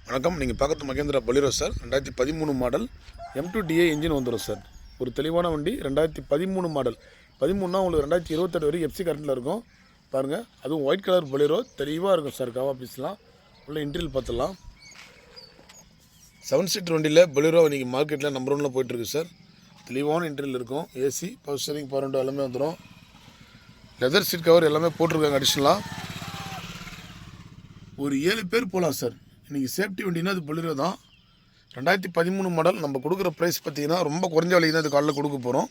வணக்கம். நீங்கள் பார்க்குறது Mahindra Bolero sir. 2013 model M2DI engine வந்துடும் சார். ஒரு தெளிவான வண்டி. 2013 மாடல். 13னா உங்களுக்கு 2028 வரைக்கும் எஃப்சி கரண்ட்டில் இருக்கும் பாருங்கள். அதுவும் ஒயிட் கலர் பொலிரோ தெளிவாக இருக்கும் சார். கவா பீஸ்லாம் உள்ள இன்டீரியல் பார்த்துடலாம். 7 சீட்டர் வண்டியில் பொலிரோ இன்றைக்கி மார்க்கெட்டில் நம்பர் 1ல் போயிட்டுருக்கு சார். தெளிவான இன்டீரியல் இருக்கும். AC, power steering, power window எல்லாமே வந்துடும். லெதர் சீட் கவர் எல்லாமே போட்டிருக்காங்க அடிஷ்னலாக. ஒரு 7 பேர் போகலாம் சார். இன்றைக்கி சேஃப்டி வண்டினா அது பொலிரோ தான். 2013 மாடல். நம்ம கொடுக்குற ப்ரைஸ் பார்த்திங்கன்னா ரொம்ப குறைஞ்ச விலைக்கு தான் இது காலையில் கொடுக்க போகிறோம்.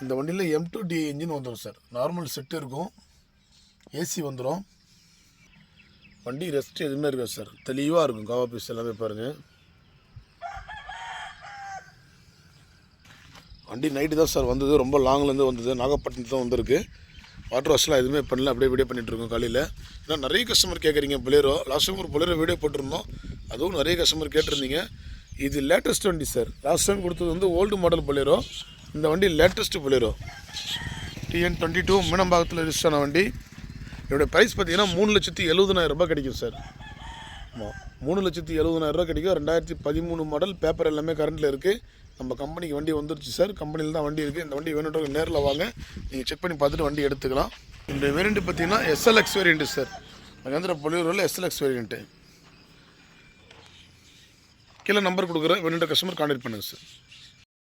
இந்த வண்டியில் M2DI இன்ஜின் வந்துடும் சார். நார்மல் செட்டு இருக்கும். ஏசி வந்துடும். வண்டி ரெஸ்ட் எதுவுமே இருக்காது சார். தெளிவாக இருக்கும். கவா பீஸ் எல்லாமே பாருங்கள். வண்டி நைட்டு தான் சார் வந்தது. ரொம்ப லாங்லேருந்து வந்தது. நாகப்பட்டினம் தான் வந்திருக்கு. வாட்டர் வாஷ்லாம் எதுவுமே பண்ணல. அப்படியே வீடியோ பண்ணிகிட்ருக்கோம் காலையில். ஏன்னா நிறைய கஸ்டமர் கேட்குறீங்க பொலிரோ. லாஸ்ட் டைம் ஒரு பொலிரோ வீடியோ போட்டிருந்தோம். அதுவும் நிறைய கஸ்டமர் கேட்டிருந்தீங்க. இது லேட்டஸ்ட் வண்டி சார். லாஸ்ட் டைம் கொடுத்தது வந்து ஓல்டு மாடல் பொலிரோ. இந்த வண்டி லேட்டஸ்ட் பொலிரோ. TN22 மீனம்பாக்கத்தில் ரிஜிஸ்டர் ஆன வண்டி. இதோடைய ப்ரைஸ் பார்த்தீங்கன்னா 3,70,000 ரூபாய் கிடைக்கும் சார். ஆமாம், 3,70,000 ரூபா கிடைக்கும். 2013 மாடல். பேப்பர் எல்லாமே கரண்ட்டில் இருக்குது. நம்ம கம்பெனிக்கு வண்டி வந்துருச்சு சார். கம்பெனியில் தான் வண்டி இருக்குது. இந்த வண்டி வேணுன்றவங்க நேரில் வாங்க. நீங்கள் செக் பண்ணி பார்த்துட்டு வண்டி எடுத்துக்கலாம். இந்த வேரியண்ட்டு பார்த்தீங்கன்னா SLX வேரியண்ட்டு சார். மகேந்திரா பொலிரோவில் SLX வேரியண்ட்டு. கீழே நம்பர் கொடுக்குறேன். வேணுன்ற கஸ்டமர் கான்டாக்ட் பண்ணுங்கள் சார்.